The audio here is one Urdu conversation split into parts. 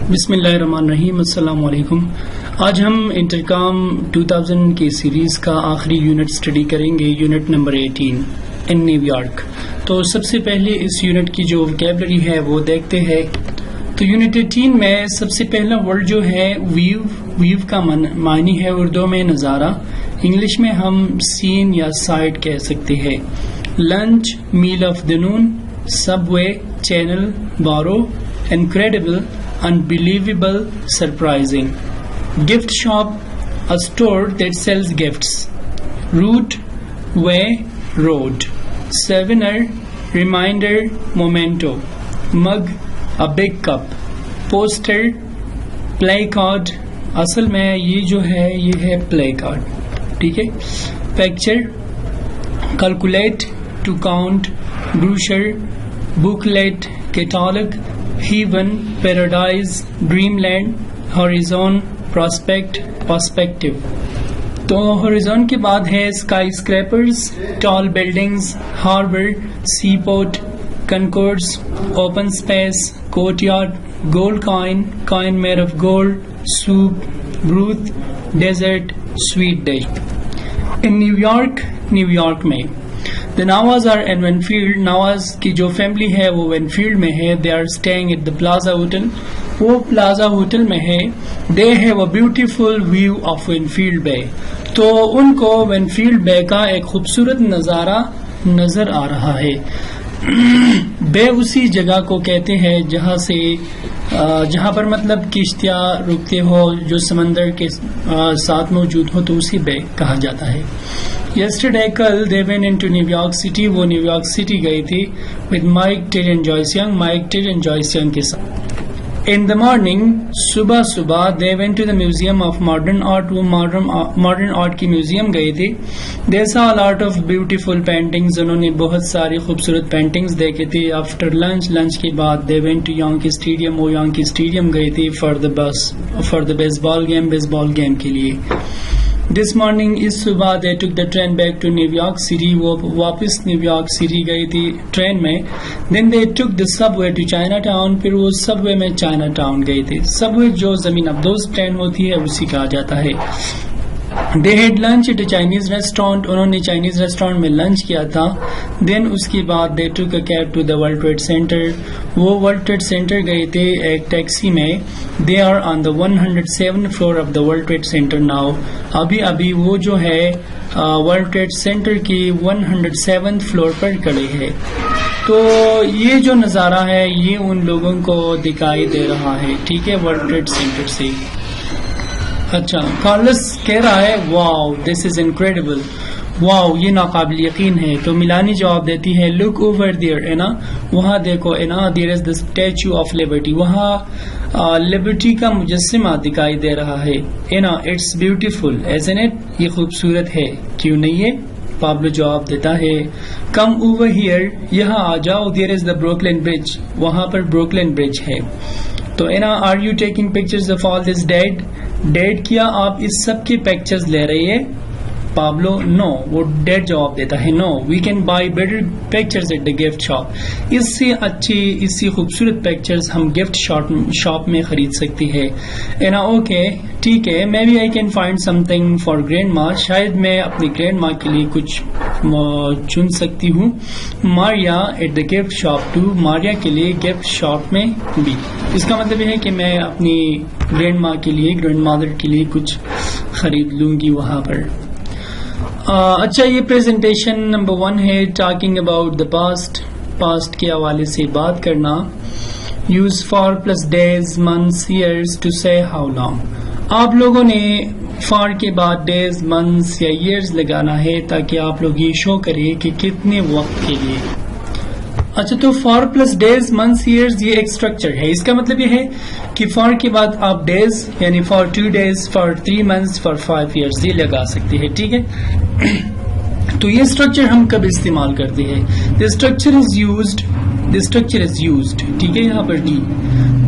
بسم اللہ الرحمن الرحیم. السلام علیکم. آج ہم انٹرکام 2000 کی سیریز کا آخری یونٹ اسٹڈی کریں گے, یونٹ نمبر 18 ان نیو یارک. تو سب سے پہلے اس یونٹ کی جو وکیبلری ہے وہ دیکھتے ہیں. تو یونٹ 18 میں سب سے پہلا ورڈ جو ہے ویو کا معنی ہے اردو میں نظارہ, انگلش میں ہم سین یا سائٹ کہہ سکتے ہیں. Lunch, meal of the noon, Subway, channel, barrow, incredible, unbelievable, surprising. Gift shop, a store that sells gifts. Route, way, road. Souvenir, reminder, memento. Mug, a big cup. Poster, play card. اصل میں یہ جو ہے یہ ہے play card, ٹھیک ہے. Picture, calculate, to count. Brochure, booklet, catalog. Heaven, paradise, dreamland, horizon, prospect, perspective. تو horizon کے بعد ہے skyscrapers, tall buildings, harbor, seaport, concourse, open space, courtyard, gold coin, coin made of gold, soup, broth, desert, sweet dish. In New York میں The Nawaz are in Winfield. نواز کی جو فیملی ہے وہ ونفیلڈ میں ہے. They are staying at the Plaza Hotel. وہ پلازا ہوٹل میں ہے. They have a beautiful view of Winfield Bay. تو ان کو ونفیلڈ بے کا ایک خوبصورت نظارہ نظر آ رہا ہے. بے اسی جگہ کو کہتے ہیں جہاں پر مطلب کشتیاں رکتے ہو, جو سمندر کے ساتھ موجود ہو, تو اسی بے کہا جاتا ہے. Yesterday کل they went into New York City. وہ نیو یارک سٹی گئی تھی with Mike, Ted and Joyce Young. Mike, Ted and Joyce Young کے ساتھ. In the morning صبح they went to the Museum of Modern Art. وہ modern art کی میوزیم گئی تھی. They saw a lot of beautiful paintings. انہوں نے بہت ساری خوبصورت پینٹنگز دیکھی تھی. After lunch کے بعد they went to Yankee Stadium. وہ Yankee Stadium گئی تھی for the baseball game کے لیے. This morning اس صبح they took the train back to New York City. وہ واپس نیو یارک سٹی گئی تھی ٹرین میں. Then they took the subway to Chinatown. پھر وہ سب وے میں چائنا ٹاؤن گئی تھی. سب وے جو زمین ابدوز ٹرین ہوتی ہے اسی کہا جاتا ہے. They had lunch at a Chinese restaurant. انہوں نے چائنیز ریسٹورینٹ میں لنچ کیا تھا. Then اس کے بعد they took a cab to the World Trade Center. وہ World Trade Center گئے تھے ایک ٹیکسی میں. They are on the 107th floor of the World Trade Center now. ابھی وہ جو ہے World Trade Center کی 107th فلور پر کھڑے ہے. تو یہ جو نظارہ ہے یہ ان لوگوں کو دکھائی دے رہا ہے, ٹھیک ہے, World Trade Center سے. اچھا, کارلس کہہ رہا ہے واو دس از انکریڈیبل, واو یہ ناقابل یقین ہے. تو ملانی جواب دیتی ہے لک اوور دیئر, ہے نا, وہاں دیکھو, ہے نا, دیر از دا اسٹیچو آف لبرٹی. وہاں لبرٹی کا مجسمہ دکھائی دے رہا ہے, ہے نا. اٹس بیوٹیفل ایزنٹ اٹ, یہ خوبصورت ہے, کیوں نہیں ہے. پابلو جواب دیتا ہے کم اوور ہیئر, یہاں آ جاؤ. دیر از دا بروکلن برج, وہاں پر بروکلن برج ہے. تو ہے نا, are you taking pictures of all this dad کیا آپ اس سب کی پکچرز لے رہی ہے. پابلو نو, وہ ڈیڈ جواب دیتا ہے no, we can buy better pictures at the gift shop. اس سے اچھی اس سے خوبصورت پکچرز ہم گفٹ شاپ میں خرید سکتی ہے. نا اوکے ٹھیک ہے, maybe I can find something for grand ماں, شاید میں اپنی گرینڈ ماں کے لیے کچھ چن سکتی ہوں. Maria at the gift shop too, Maria کے لیے گفٹ شاپ میں بھی. اس کا مطلب یہ ہے کہ میں اپنی گرینڈ ماں کے لیے, گرینڈ مادر کے لیے کچھ خرید لوں گی وہاں پر. اچھا, یہ پریزنٹیشن نمبر 1 ہے, ٹاکنگ اباؤٹ دا پاسٹ کے حوالے سے بات کرنا. Use for plus days, months, years to say how long. آپ لوگوں نے فار کے بعد ڈیز, منتھس یا ایئرز لگانا ہے تاکہ آپ لوگ یہ شو کریں کہ کتنے وقت کے لیے. اچھا, تو for plus days, months, years یہ ایک اسٹرکچر ہے. اس کا مطلب یہ ہے کہ فار کے بعد آپ ڈیز یعنی for 2 days, for 3 months, for 5 years یہ لگا سکتے ہیں, ٹھیک ہے. تو یہ اسٹرکچر ہم کب استعمال کرتے ہیں. The structure is used, ٹھیک ہے, یہاں پر ڈی,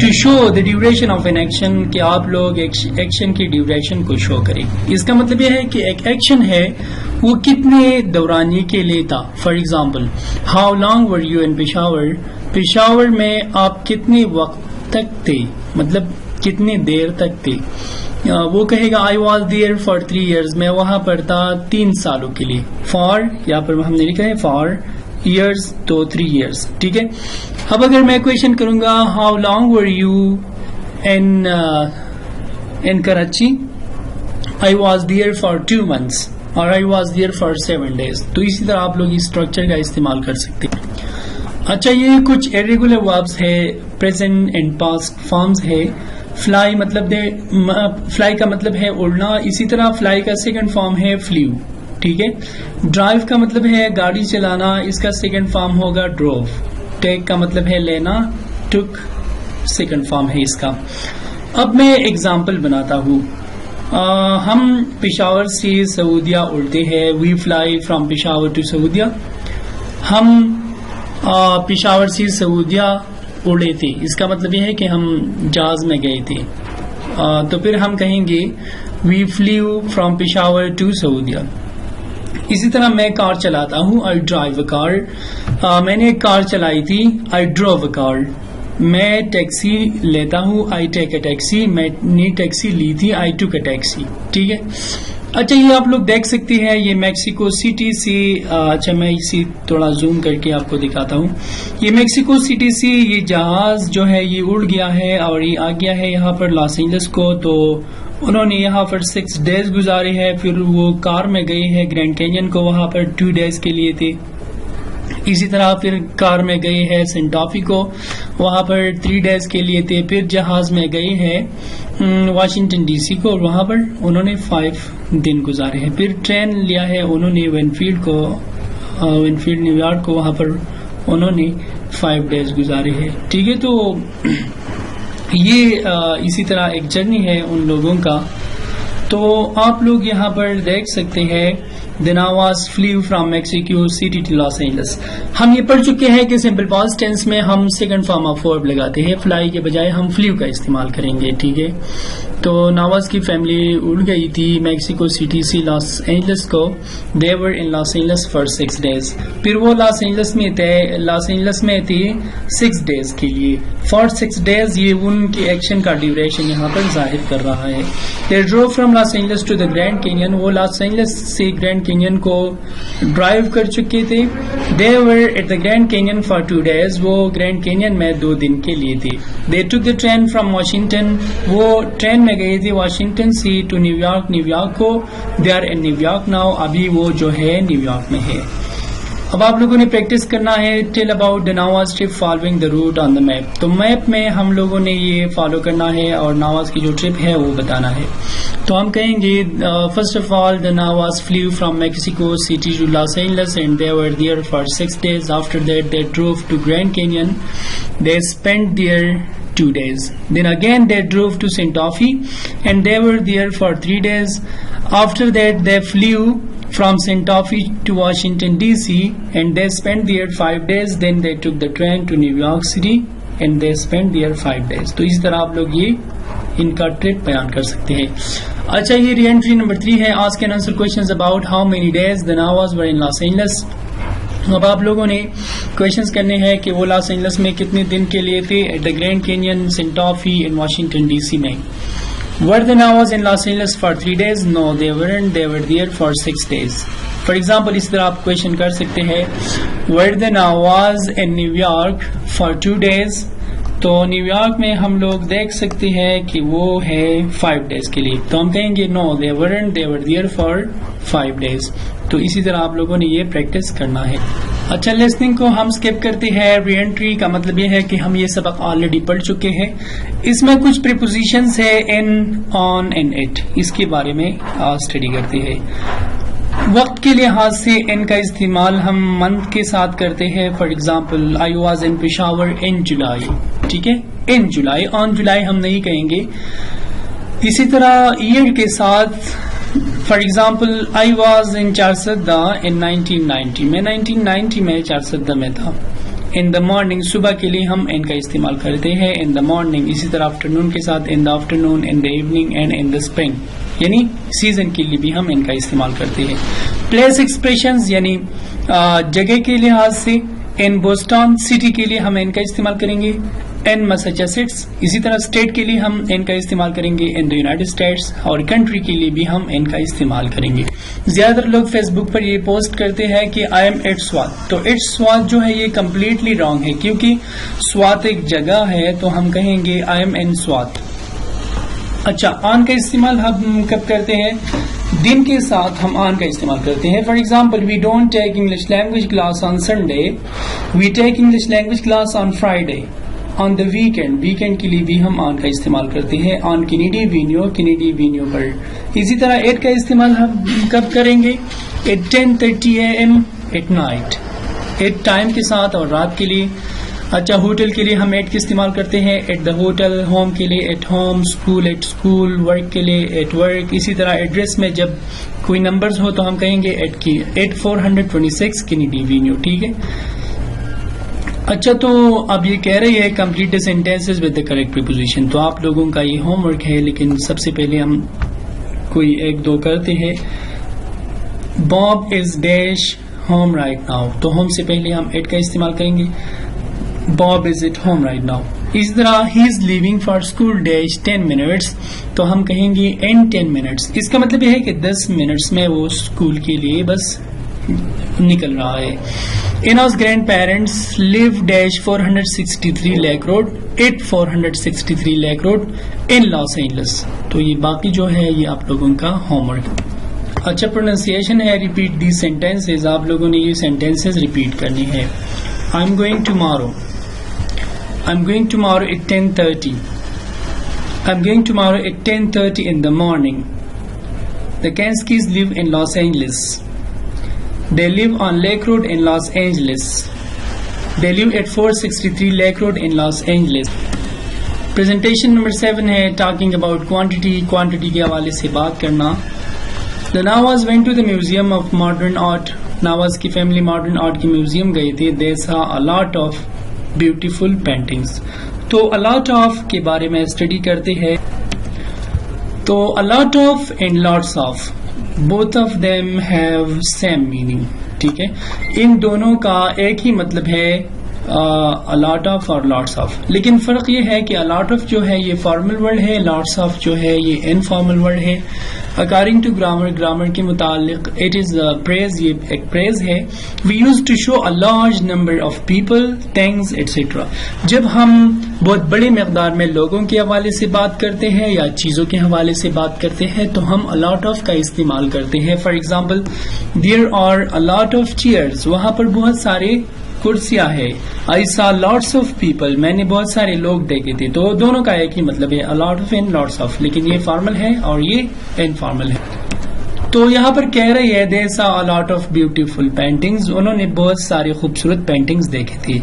to show the duration of an action, کہ آپ لوگ ایکشن کی ڈیوریشن کو شو کریں. اس کا مطلب یہ ہے کہ ایک ایکشن ہے وہ کتنے دورانی کے لیے تھا. For example, how long were you ان پشاور, پشاور میں آپ کتنے وقت تک تھے, مطلب کتنی دیر تک تھے. وہ کہے گا I was there for 3 years, میں وہاں پر تھا 3 سالوں کے لیے. for یہاں پر ہم نے لکھا ہے for years تو 3 years. ٹھیک ہے. اب اگر میں کویشچن کروں گا how long were you in Karachi, I was there for 2 months اور I was there for 7 days. تو اسی طرح آپ لوگ اس اسٹرکچر کا استعمال کر سکتے ہیں. اچھا یہ کچھ irregular verbs ہے, present and past forms ہے. فلائی مطلب فلائی کا مطلب ہے اڑنا, اسی طرح فلائی کا سیکنڈ فارم ہے فلیو. ٹھیک ہے. ڈرائیو کا مطلب ہے گاڑی چلانا, اس کا سیکنڈ فارم ہوگا ڈروو. ٹیک کا مطلب ہے لینا, ٹک سیکنڈ فارم ہے اس کا. اب میں ایگزامپل بناتا ہوں. ہم پشاور سے سعودیہ اڑتے ہیں. وی فلائی فرام پشاور ٹو سعودیہ. ہم پشاور سے سعودیہ اڑے تھے, اس کا مطلب یہ ہے کہ ہم جہاز میں گئے تھے. تو پھر ہم کہیں گے وی فلیو فرام پشاور ٹو سعودیہ. اسی طرح میں کار چلاتا ہوں, آئی ڈرائیو اے کار. میں نے ایک کار چلائی تھی, آئی ڈروو اے کار. میں ٹیکسی لیتا ہوں, آئی ٹیک اے ٹیکسی. میں نے ٹیکسی لی تھی, آئی ٹک اے ٹیکسی. ٹھیک ہے. اچھا یہ آپ لوگ دیکھ سکتے ہیں, یہ میکسیکو سٹی سے, اچھا میں اسی تھوڑا زوم کر کے آپ کو دکھاتا ہوں. یہ میکسیکو سٹی سے یہ جہاز جو ہے یہ اڑ گیا ہے اور یہ آ گیا ہے یہاں پر لاس اینجلس کو. تو انہوں نے یہاں پر 6 days گزارے ہیں. پھر وہ کار میں گئے ہیں گرینڈ کینین کو, وہاں پر 2 days کے لیے تھے. اسی طرح پھر کار میں گئے ہیں سینٹافی کو, وہاں پر 3 days کے لیے تھے. پھر جہاز میں گئے ہیں واشنگٹن ڈی سی کو, اور وہاں پر انہوں نے 5 دن گزارے ہیں. پھر ٹرین لیا ہے انہوں نے وینفیلڈ کو, وینفیلڈ نیو یارک کو, وہاں پر انہوں نے 5 days گزارے ہیں. ٹھیک ہے. تو یہ اسی طرح ایک جرنی ہے ان لوگوں کا. تو آپ لوگ یہاں پر دیکھ سکتے ہیں The Navas flew from Mexico City to Los Angeles. ہم یہ پڑھ چکے ہیں کہ سمپل پاسٹ ٹینس میں ہم سیکنڈ فارم آف ورب لگاتے ہیں, فلائی کے بجائے ہم فلیو کا استعمال کریں گے. ٹھیک ہے. تو ناواز کی فیملی اڑ گئی تھی میکسیکو سٹی سے لاس اینجلس کو. They were in Los Angeles for 6 days. پھر وہ لاس اینجلس میں تھے 6 days کے لیے. For 6 days یہ ان کی ایکشن کا ڈیوریشن یہاں پر ظاہر کر رہا ہے. They drove from Los Angeles to the Grand Canyon. وہ لاس اینجلس سے گرینڈ کینین کو ڈرائیو کر چکے تھے. They were at the Grand Canyon for 2 days. وہ گرینڈ کینین میں 2 دن کے لیے تھے. They took the train from Washington. وہ ٹرین میں گئے تھے واشنگٹن سے to New York, New York کو. They are in New York now. ابھی وہ جو ہے نیو یارک میں ہے. اب آپ لوگوں نے پریکٹس کرنا ہے. Tell about the Nawaz trip following the route on the map. تو میپ میں ہم لوگوں نے یہ فالو کرنا ہے اور ناواز کی جو ٹرپ ہے وہ بتانا ہے. تو ہم کہیں گے first of all the Navas flew from Mexico City to Los Angeles and they were there for 6 days. After that they drove to Grand Canyon. They spent there 2 days. Then again they drove to Santa Fe and they were there for 3 days. After that they flew from Santa Fe to Washington DC and they spent there 5 days. Then they took the train to New York City and they spent there 5 days. تو اس طرح آپ لوگ یہ ان کا ٹرپ بیان کر سکتے ہیں. اچھا یہ ری انٹری نمبر 3 ہے. Ask and answer questions about how many days the Navas were in Los Angeles. اب آپ لوگوں نے کویشچنز کرنے ہیں کہ وہ لاس اینجلس میں کتنے دن کے لیے تھے, at the Grand Canyon, Santa Fe and Washington D C میں. Were the Navas in Los Angeles for 3 days? No, they weren't. They were there for 6 days. For example, اس طرح آپ کویشچن کر سکتے ہیں Were the Navas in New York for 2 days? تو نیو یارک میں ہم لوگ دیکھ سکتے ہیں کہ وہ ہے 5 days کے لیے. تو ہم کہیں گے No, they weren't. They were there for 5 days. تو اسی طرح آپ لوگوں نے یہ پریکٹس کرنا ہے. اچھا لسننگ کو ہم سکپ کرتے ہیں. ری انٹری کا مطلب یہ ہے کہ ہم یہ سبق آلریڈی پڑھ چکے ہیں. اس میں کچھ پریپوزیشنز ہے ان, آن اینڈ ایٹ, اس کے بارے میں اسٹڈی کرتے ہیں. وقت کے لحاظ سے ان کا استعمال ہم منتھ کے ساتھ کرتے ہیں. For example I was in Peshawar in July. ٹھیک ہے, ان جولائی. آن جولائی ہم نہیں کہیں گے. اسی طرح ایئر کے ساتھ for example I was in Charsadda in 1990. میں 1990 میں چارسدہ میں تھا. ان دا مارننگ, صبح کے لیے ہم ان کا استعمال کرتے ہیں ان دا مارننگ. اسی طرح آفٹرنون کے ساتھ in the afternoon, in the evening and in the spring, یعنی سیزن کے لیے بھی ہم ان کا استعمال کرتے ہیں. پلیس ایکسپریشنز یعنی جگہ کے لحاظ سے ان بوسٹن سٹی کے لیے ہم ان کا استعمال کریں گے. ان میساچیٹس. اسی طرح اسٹیٹ کے لیے ہم ان کا استعمال کریں گے ان دا یونائٹڈ اسٹیٹس, اور کنٹری کے لیے بھی ہم ان کا استعمال کریں گے. زیادہ تر لوگ فیس بک پر یہ پوسٹ کرتے ہیں کہ آئی ایم ایٹ سوات. تو ایٹ سوات جو ہے یہ کمپلیٹلی رانگ ہے, کیونکہ سوات ایک جگہ ہے, تو ہم کہیں گے آئی ایم ان سوات. اچھا, آن کا استعمال ہم کب کرتے ہیں؟ دن کے ساتھ ہم آن کا استعمال کرتے ہیں. For example, we don't take English language class on Sunday, we take English language class on Friday. On the weekend, weekend کے لیے بھی ہم آن کا استعمال کرتے ہیں. آن کینیڈی وینیو پر. اسی طرح ایٹ کا استعمال ہم کب کریں گے؟ At 10:30 AM at night, at time کے ساتھ اور رات کے لیے. اچھا, ہوٹل کے لیے ہم ایٹ کا استعمال کرتے ہیں, ایٹ دا ہوٹل. ہوم کے لیے at home. School at school. Work کے لیے ایٹ ورک. اسی طرح ایڈریس میں جب کوئی نمبرز ہو تو ہم کہیں گے ایٹ 426 کینیڈی وینیو. ٹھیک ہے. اچھا, تو اب یہ کہہ رہی ہے complete the sentences with the correct preposition. تو آپ لوگوں کا یہ ہوم ورک ہے, لیکن سب سے پہلے ہم کوئی ایک دو کرتے ہیں. Bob is dash home right now. تو ہوم سے پہلے ہم ایٹ کا استعمال کریں گے. Bob is at home right now. اسی طرح ہی is leaving for school dash 10 minutes. تو ہم کہیں گے ان 10 minutes. اس کا مطلب یہ ہے کہ 10 منٹس میں وہ اسکول کے لیے بس نکل رہا ہے. Ina's grandparents live dash 463 Lake Road, 463 Lake Road in Los Angeles. تو یہ باقی جو ہے یہ آپ لوگوں کا ہوم ورک. اچھا, پروننسیشن ہے ریپیٹ دی سینٹینسز. آپ لوگوں نے یہ سینٹینسز ریپیٹ کرنی ہے. I'm going tomorrow at 10:30. I'm going tomorrow at 10:30 in the morning. The Kanskis live in Los Angeles. They live on Lake Road in Los Angeles. They live at 463 Lake Road in Los Angeles. Presentation number 7 ہے talking about quantity. Quantity کے حوالے سے بات کرنا. The Nawaz went to the Museum of Modern Art. Nawaz کی فیملی ماڈرن آرٹ کی میوزیم گئی تھی. They saw a lot of beautiful paintings. تو a lot of کے بارے میں اسٹڈی کرتے ہیں. تو a lot of and lots of, both of them have same meaning. ٹھیک ہے, ان دونوں کا ایک ہی مطلب ہے, a lot of اور lots of. لیکن فرق یہ ہے کہ a lot of جو ہے یہ فارمل ورڈ ہے, lots of جو ہے یہ انفارمل ورڈ ہے. According to grammar کے متعلق it is a praise, یہ ایک praise ہے. We used to show a large number of people, things, etc. جب ہم بہت بڑی مقدار میں لوگوں کے حوالے سے بات کرتے ہیں یا چیزوں کے حوالے سے بات کرتے ہیں تو ہم a lot of کا استعمال کرتے ہیں. For example, there are a lot of chairs. وہاں پر بہت سارے کرسیاں ہے. I saw lots of people. میں نے بہت سارے لوگ دیکھے تھے. تو دونوں کا ایک ہی مطلب ہے, a lot of and lots of, لیکن یہ فارمل ہے اور یہ انفارمل ہے. تو یہاں پر کہہ رہی ہے they saw a lot of beautiful paintings. انہوں نے بہت سارے خوبصورت پینٹنگز دیکھے تھے.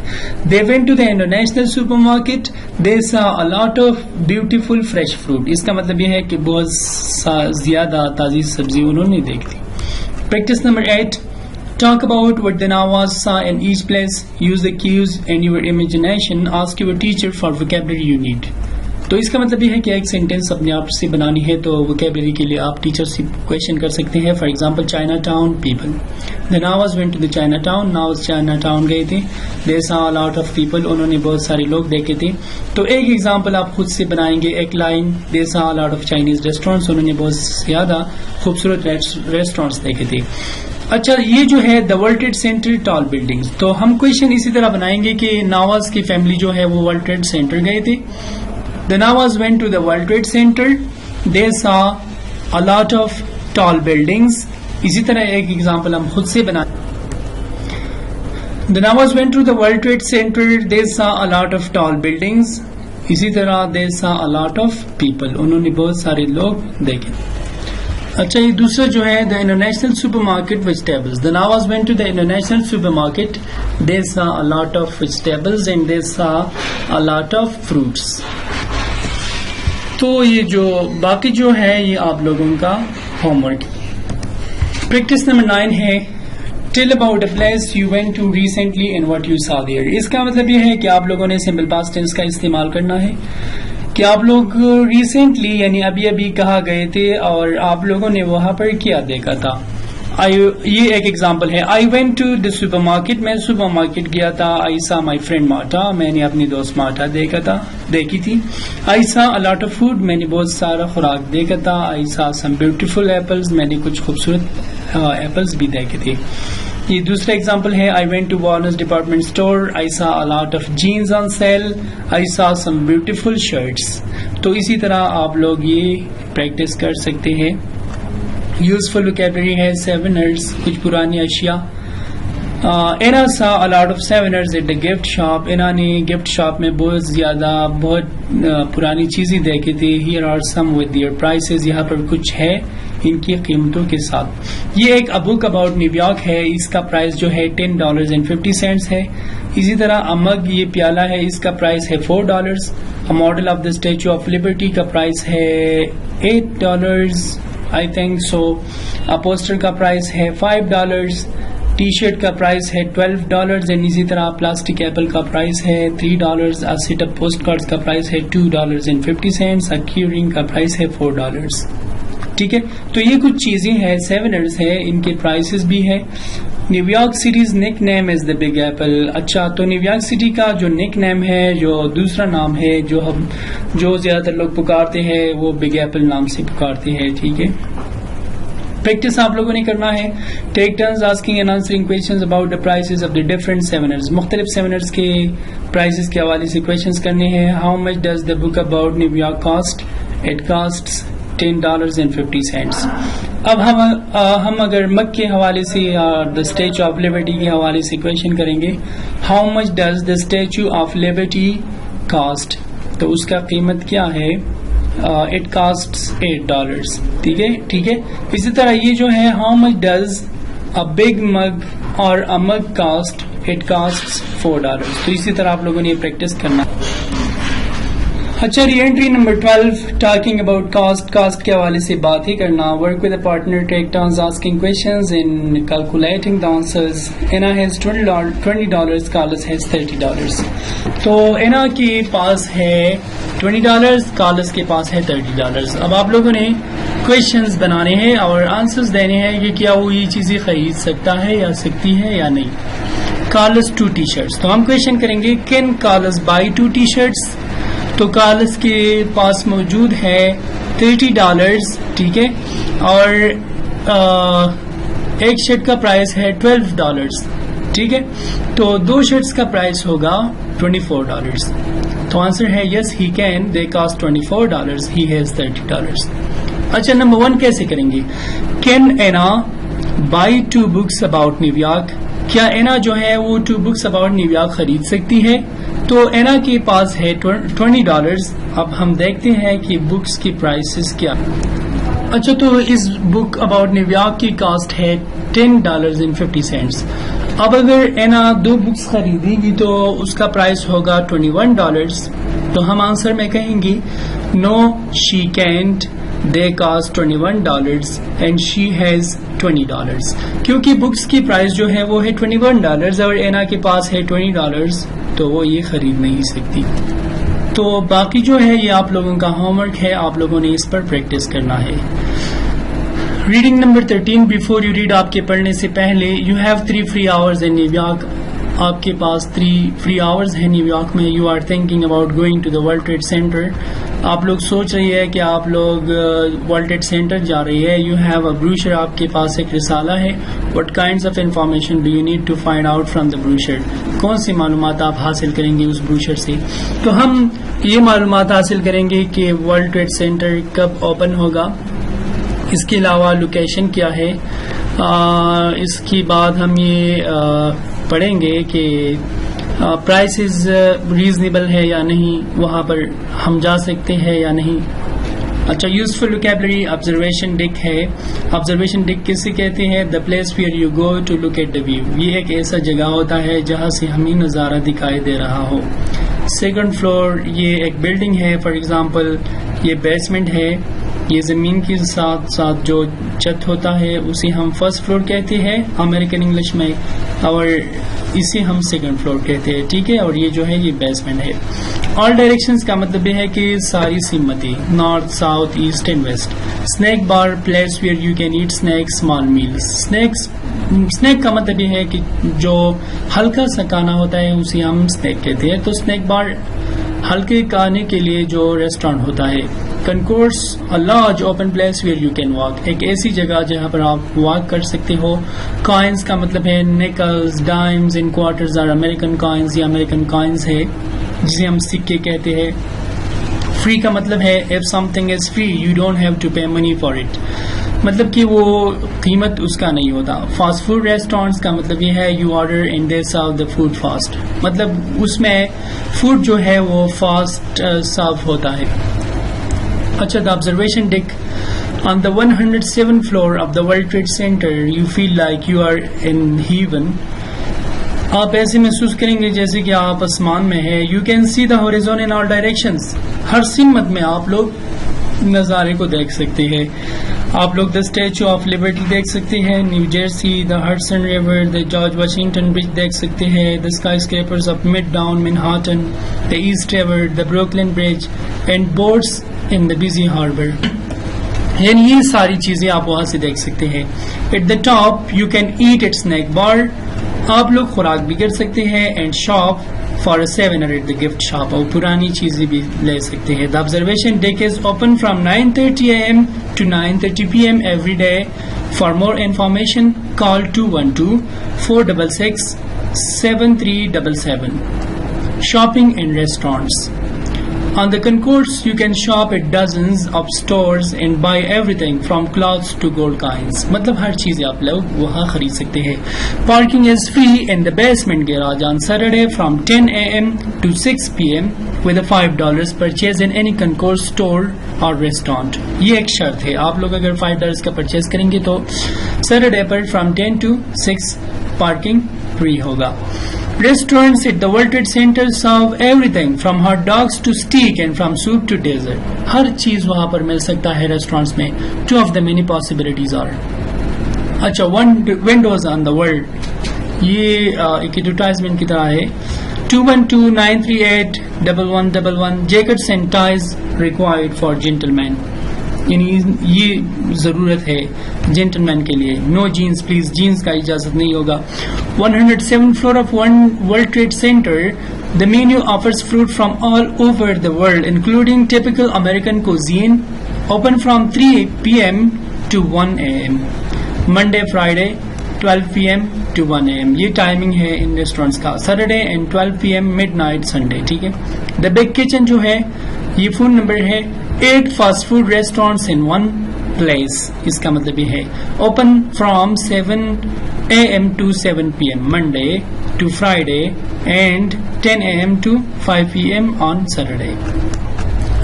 They went to the international supermarket. They saw a lot of beautiful fresh fruit. اس کا مطلب یہ ہے کہ بہت زیادہ تازی سبزی انہوں نے دیکھی. Practice number 8. Talk about what the Nawaz saw in each place. Use the cues and your imagination. Ask your teacher for vocabulary you need. تو اس کا مطلب یہ ہے کہ ایک سینٹینس اپنے آپ سے بنانی ہے, تو ووکیبلری کے لیے آپ ٹیچر سے کویشچن کر سکتے ہیں. For example, China town people. The Nawaz went to the China town. Nawaz China town گئے تھے. They saw a lot of people. انہوں نے بہت سارے لوگ دیکھے تھے. تو ایک ایگزامپل آپ خود سے بنائیں گے. ایک line, They saw a lot of Chinese restaurants. انہوں نے بہت زیادہ خوبصورت ریسٹورینٹس دیکھے تھے. اچھا, یہ جو ہے the World Trade Center tall buildings. تو ہم کویشچن اسی طرح بنائیں گے کہ ناواز کی فیملی جو ہے وہ ورلڈ ٹریڈ سینٹر گئے تھے. The Nawaz went to the World Trade Center. They saw a lot of tall buildings. اسی طرح ایک ایگزامپل ہم خود سے بنا. The Nawaz went to the World Trade Center. They saw a lot of tall buildings. اسی طرح they saw a lot of people. انہوں نے بہت سارے لوگ دیکھے. اچھا, یہ دوسرا جو ہے the international supermarket vegetables. The Nawaz went to the international supermarket. They saw a lot of vegetables and they saw a lot of fruits. تو یہ جو باقی جو ہے یہ آپ لوگوں کا ہوم ورک. پریکٹس نمبر 9 ہے tell about a place you went to recently and what you saw there. اس کا مطلب یہ ہے کہ آپ لوگوں نے سمپل پاسٹ ٹینس کا استعمال کرنا ہے کہ آپ لوگ ریسنٹلی یعنی ابھی ابھی کہاں گئے تھے اور آپ لوگوں نے وہاں پر کیا دیکھا تھا. یہ ایک ایگزامپل ہے. I went to the supermarket, میں سپر مارکیٹ گیا تھا. آئی سا مائی فرینڈ مارٹا, میں نے اپنی دوست مارٹا دیکھی تھی. آئی saw a lot of food, میں نے بہت سارا خوراک دیکھا تھا. آئی سا سم بیوٹیفل ایپلز, میں نے کچھ خوبصورت ایپلز بھی دیکھے تھے. یہ دوسرا ایگزامپل ہے. I went to Warner's department store, I saw a lot of jeans on sale, I saw some beautiful shots. تو اسی طرح آپ لوگ یہ پریکٹس کر سکتے ہیں. یوزفل وکیبلری ہے سیونرز, کچھ پرانی اشیاء. Anna saw a lot of souvenirs at the gift shop, Anna نے گفٹ شاپ میں بہت پرانی چیزیں دیکھی تھی. Here are some with their prices, یہاں پر کچھ ہے ان کی قیمتوں کے ساتھ. یہ ایک بک اباؤٹ نیو یارک ہے, اس کا پرائس جو ہے $10.50 ہے. اسی طرح مگ, یہ پیالہ ہے, اس کا پرائس ہے $4. Model of the statute of Liberty کا پرائس ہے $8 آئی تھنک سو. پوسٹر کا پرائس ہے $5. ٹی شرٹ کا پرائس ہے $12. اینڈ اسی طرح پلاسٹک ایپل کا پرائس ہے $3. سیٹ اپ پوسٹ کارڈز کا پرائس ہے $2.50. کی رنگ کا پرائس ہے $4. ٹھیک ہے, تو یہ کچھ چیزیں ہیں, سیونرز ہے, ان کے پرائسز بھی ہے. نیو یارک سٹیز نک نیم از دا بگ ایپل. اچھا, تو نیو یارک سٹی کا جو نک نیم ہے, جو دوسرا نام ہے, جو زیادہ تر لوگ پکارتے ہیں, وہ بگ ایپل نام سے پکارتے ہیں. ٹھیک ہے, پریکٹس آپ لوگوں نے کرنا ہے. Take turns asking and answering questions about the prices of the different souvenirs. مختلف سیونرز کے پرائسز کے حوالے سے کویشچنز کرنے ہیں. How much does the book about New York cost? It casts $10.50. اب ہم اگر مگ کے حوالے سے دا اسٹیچو آف لبرٹی کے حوالے سے کویشچن کریں گے. How much does the statute of Liberty cost? تو اس کا قیمت کیا ہے؟ It casts $8. ٹھیک ہے. اسی طرح یہ جو ہے, how much does a big mug اور ا مگ کاسٹ؟ It casts $4. تو اسی طرح آپ لوگوں نے یہ پریکٹس کرنا. اچھا, re entry number 12 talking about cost کے حوالے سے بات ہی کرنا. Work with a partner, take turns asking questions and calculating the answers. Anna has $20, Carlos has $30. تو اینا کے پاس ہے $20, کارلس کے پاس ہے $30. اب آپ لوگوں نے کویشچنز بنانے ہیں اور آنسرز دینے ہیں کہ کیا وہ یہ چیزیں خرید سکتا ہے یا سکتی ہے یا نہیں. کارلس 2 ٹی شرٹس, تو ہم کویشچن کریں گے کین کارلس بائی 2 ٹی شرٹس؟ تو کارلس کے پاس موجود ہے $30. ٹھیک ہے, اور ایک شرٹ کا پرائس ہے $12. ٹھیک ہے, تو 2 شرٹس کا پرائس ہوگا $24. تو آنسر ہے yes he can, they cost $24, he has $30. اچھا, نمبر 1 کیسے کریں گے؟ Can Anna buy 2 books about New York? کیا اینا جو ہے وہ 2 books اباؤٹ نیو یارک خرید سکتی ہے؟ تو اینا کے پاس ہے $20. اب ہم دیکھتے ہیں کہ بکس کی پرائسز کیا. اچھا, تو اس بک اباؤٹ نیو یارک کی کاسٹ ہے $10.50. اب اگر اینا 2 books خریدے گی تو اس کا پرائس ہوگا $21. تو ہم آنسر میں کہیں گے no she can't, they cost $21 and she has $20. کیونکہ بکس کی پرائس جو ہے وہ ہے $21 اور اینا کے پاس ہے $20, تو وہ یہ خرید نہیں سکتی. تو باقی جو ہے یہ آپ لوگوں کا ہوم ورک ہے, آپ لوگوں نے اس پر پریکٹس کرنا ہے. Reading number 13 before you read, آپ کے پڑھنے سے پہلے. You have 3 free hours in New York. آپ کے پاس 3 free hours ہیں نیو یارک میں. You are thinking about going to the World Trade Center. آپ لوگ سوچ رہی ہے کہ آپ لوگ ورلڈ ٹریڈ سینٹر جا رہی ہے. یو ہیو اے بروشر, آپ کے پاس ایک رسالہ ہے. What kinds of information do you need to find out from the brochure? کون سی معلومات آپ حاصل کریں گے اس بروشر سے؟ تو ہم یہ معلومات حاصل کریں گے کہ ورلڈ ٹریڈ سینٹر کب اوپن ہوگا, اس کے علاوہ لوکیشن کیا ہے. اس کے بعد ہم یہ پڑھیں گے کہ پرائسز ریزنیبل ہے یا نہیں, وہاں پر ہم جا سکتے ہیں یا نہیں. اچھا, یوزفل وکیبلری آبزرویشن ڈیک ہے. آبزرویشن ڈیک کسے کہتے ہیں؟ The place where you go to look at the view. یہ ایک ایسا جگہ ہوتا ہے جہاں سے ہمیں نظارہ دکھائی دے رہا ہو. سیکنڈ فلور, یہ ایک بلڈنگ ہے. فار ایگزامپل یہ بیسمنٹ ہے, یہ زمین کے ساتھ ساتھ جو چھت ہوتا ہے اسے ہم فرسٹ فلور کہتے ہیں امریکن انگلش میں, اور اسے ہم سیکنڈ فلور کہتے ہیں, ٹھیک ہے. اور یہ جو ہے یہ بیسمنٹ ہے. آل ڈائریکشنز کا مطلب یہ ہے کہ ساری سمتیں, north, south, east and west. Snack bar, place where you can eat snack small meals. Snack کا مطلب یہ ہے کہ جو ہلکا سا کھانا ہوتا ہے اسے ہم اسنیک کہتے ہیں. تو اسنیک بار ہلکے کھانے کے لیے جو ریسٹورینٹ ہوتا ہے. کنکورس, a large open place where you can walk, ایک ایسی جگہ جہاں پر آپ واک کر سکتے ہو. کوائنز کا مطلب ہے نیکلز, ڈائمز اینڈ کوارٹرز اور امریکن کوائنز, یہ امریکن کوائنز ہے جسے ہم سکے کہتے ہیں. فری کا مطلب ہے if something is free you don't have to pay money for it, مطلب کہ وہ قیمت اس کا نہیں ہوتا. فاسٹ فوڈ ریسٹورینٹس کا مطلب یہ ہے you order and they serve the food fast, مطلب اس میں فوڈ جو ہے وہ فاسٹ سرو ہوتا ہے. اچھا, the observation deck on the 107th floor of the World Trade Center, you feel like you are in heaven. آپ ایسے محسوس کریں گے جیسے کہ آپ آسمان میں ہیں. You can see the horizon in all directions, ہر سمت میں آپ لوگ نظارے کو دیکھ سکتے ہیں. آپ لوگ دا اسٹیچو آف لبرٹی دیکھ سکتے ہیں, New Jersey, the Hudson River, the George Washington Bridge دیکھ سکتے ہیں, the skyscrapers of midtown Manhattan, the East River, the Brooklyn Bridge and boats in the busy harbour. یعنی یہ ساری چیزیں آپ وہاں سے دیکھ سکتے ہیں. At the top you can eat at snack bar, آپ لوگ خوراک بھی کر سکتے ہیں. And shop for a souvenir at the gift shop, اور پرانی چیزیں بھی لے سکتے ہیں. The observation deck is open from 9:30 a.m. to 9:30 p.m. every day. For more information, call 212-466-7377. Shopping and restaurants. On the concourse, you can shop at dozens of stores and buy everything from clothes to gold coins. مطلب ہر چیز آپ لوگ وہاں خرید سکتے ہیں. Parking is free in the basement garage on Saturday from 10 a.m. to 6 p.m. with a $5 purchase in any concourse store or restaurant. یہ ایک شرط ہے, آپ لوگ اگر $5 کا پرچیز کریں گے تو Saturday per from 10 to 6 parking free ہوگا. Restaurants at the World Trade Center serve everything from hot dogs to steak and from soup to dessert. ہر چیز وہاں پر مل سکتا ہے ریسٹورینٹس میں. Two of the many possibilities are. اچھا, windows on the world, یہ ایک ایڈورٹائزمنٹ کی طرح ہے. 212-938-1111 jackets and ties required for gentlemen. یعنی یہ ضرورت ہے جینٹلمین کے لیے. نو جینس پلیز, جینس کا اجازت نہیں ہوگا. 107th floor of World Trade Center, the menu offers fruit from all over the world including typical American cuisine. Open from 3 p.m. to 1 a.m. Monday, Friday 12 p.m. to 1 a.m. یہ ٹائمنگ ہے ان ریسٹورینٹس کا. Saturday and 12 p.m. midnight Sunday, ٹھیک ہے. The big kitchen جو ہے یہ فون نمبر ہے 8 fast food restaurants in one place. اس کا مطلب یہ ہے open from 7 a.m. to 7 p.m. Monday to Friday and 10 a.m. to 5 p.m. on Saturday.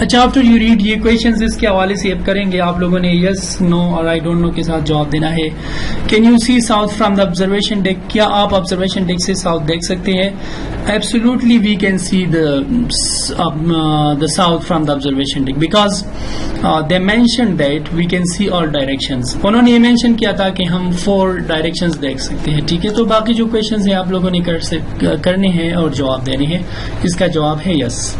اچھا, آفٹر یو ریڈ یہ کویشچنز اس کے حوالے سے اب کریں گے. آپ لوگوں نے یس, نو اور آئی ڈونٹ نو کے ساتھ جواب دینا ہے. Can you see south from the observation deck, کیا آپ آبزرویشن ڈیک سے ساؤتھ دیکھ سکتے ہیں؟ Absolutely we can see the south from the observation deck because they mention that we can see all directions. انہوں نے یہ مینشن کیا تھا کہ ہم 4 ڈائریکشنز دیکھ سکتے ہیں, ٹھیک ہے. تو باقی جو کویشچنز ہیں آپ لوگوں نے کرنے ہیں اور جواب دینے ہیں. اس کا جواب ہے یس.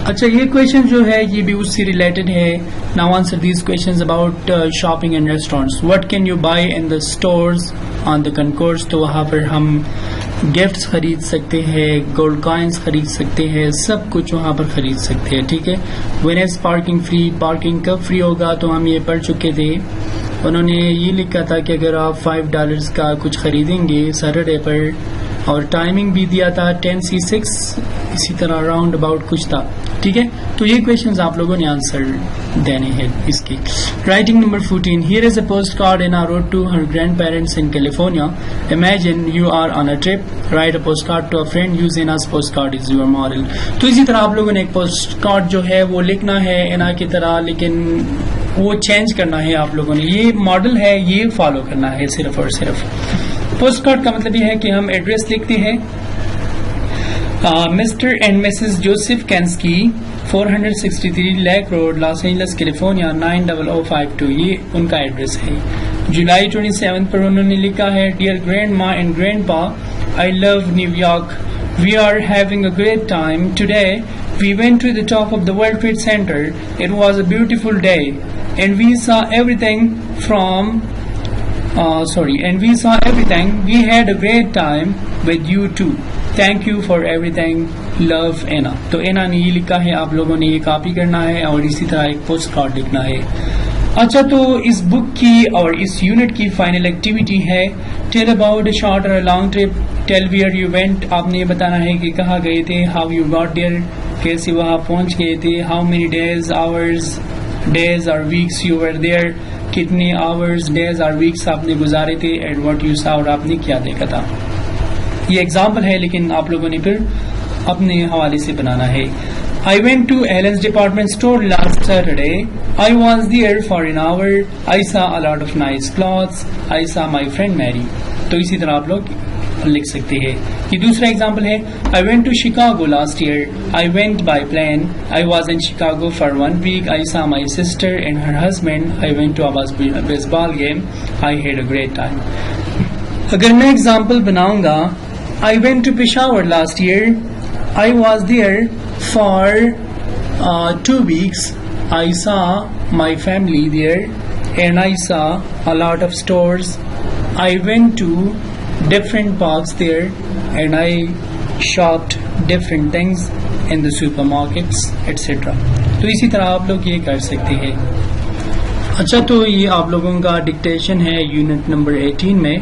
اچھا, یہ کویشچن جو ہے یہ بھی اس سے ریلیٹڈ ہے. Now answer these questions about shopping and restaurants. What can you buy in the stores on the concourse, تو وہاں پر ہم گفٹس خرید سکتے ہیں, گولڈ کوائنس خرید سکتے ہیں, سب کچھ وہاں پر خرید سکتے ہیں, ٹھیک ہے. When is parking free, parking کب فری ہوگا تو ہم یہ پڑھ چکے تھے. انہوں نے یہ لکھا تھا کہ اگر آپ $5 کا کچھ خریدیں گے سیٹرڈے پر, اور ٹائمنگ بھی دیا تھا 10 سے 6, اسی طرح راؤنڈ اباؤٹ کچھ تھا, ٹھیک ہے. تو یہ کویشچنز آپ لوگوں نے آنسر دینے ہیں اس کی. Writing number 14. Here is a postcard Anna wrote to her grandparents in California. Imagine you are on a trip. Write a postcard to a friend. Use Anna's postcard is your model. تو اسی طرح آپ لوگوں نے ایک پوسٹ کارڈ جو ہے وہ لکھنا ہے اینا کی طرح, لیکن وہ چینج کرنا ہے آپ لوگوں نے. یہ ماڈل ہے, یہ فالو کرنا ہے صرف اور صرف. پوسٹ کارڈ کا مطلب یہ ہے کہ ہم ایڈریس لکھتے ہیں Mr. and Mrs. Joseph Kansky, 463 Lake Road, Los Angeles, California, 90052. یہ ان کا ایڈریس ہے. جولائی 27 پر انہوں نے لکھا ہے, Dear Grandma and Grandpa, I love New York. We are having a great time. Today we went to the top of the World Trade Center. It was a beautiful day and we saw everything We had a great time with you too. Thank you for everything. Love, Anna. تو اینا نے یہ لکھا ہے, آپ لوگوں نے یہ کاپی کرنا ہے اور اسی طرح ایک پوسٹ کارڈ لکھنا ہے. اچھا, تو اس بک کی اور اس یونٹ کی فائنل ایکٹیویٹی ہے ٹیل اباؤٹ اے شارٹ اور long trip. Tell where you went, آپ نے یہ بتانا ہے کہ کہاں گئے تھے. ہاؤ یو گاٹ دیئر, کیسے وہاں پہنچ گئے تھے. How many days, hours, days اور ویکس یو ور دیئر, کتنے آورز, ڈیز اور ویکس آپ نے گزارے تھے. اینڈ واٹ یو سا, اور آپ نے کیا دیکھا تھا. یہ ایگزامپل ہے لیکن آپ لوگوں نے پھر اپنے حوالے سے بنانا ہے. I went to Allen's department store last Saturday. I was there for an hour. I saw a lot of nice clothes. I saw my friend Mary. تو اسی طرح آپ لوگ لکھ سکتے ہیں. یہ دوسرا ایگزامپل ہے, I went to Chicago last year. I went by plane. I was in Chicago for 1 week. I saw my sister and her husband. I went to a baseball game. I had a great time. اگر میں ایگزامپل بناؤں گا, I went to Peshawar last year. I was there for 2 weeks. I saw my family there and I saw a lot of stores. I went to different parks there and I shopped different things in the supermarkets, etc. تو اسی طرح آپ لوگ یہ کر سکتے ہیں. اچھا, تو یہ آپ لوگوں کا ڈکٹیشن ہے یونٹ نمبر 18 میں.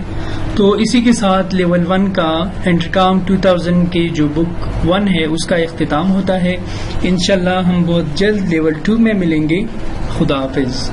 تو اسی کے ساتھ لیول 1 کا انٹرکام 2000 کی جو بک 1 ہے اس کا اختتام ہوتا ہے. انشاءاللہ ہم بہت جلد لیول 2 میں ملیں گے. خدا حافظ.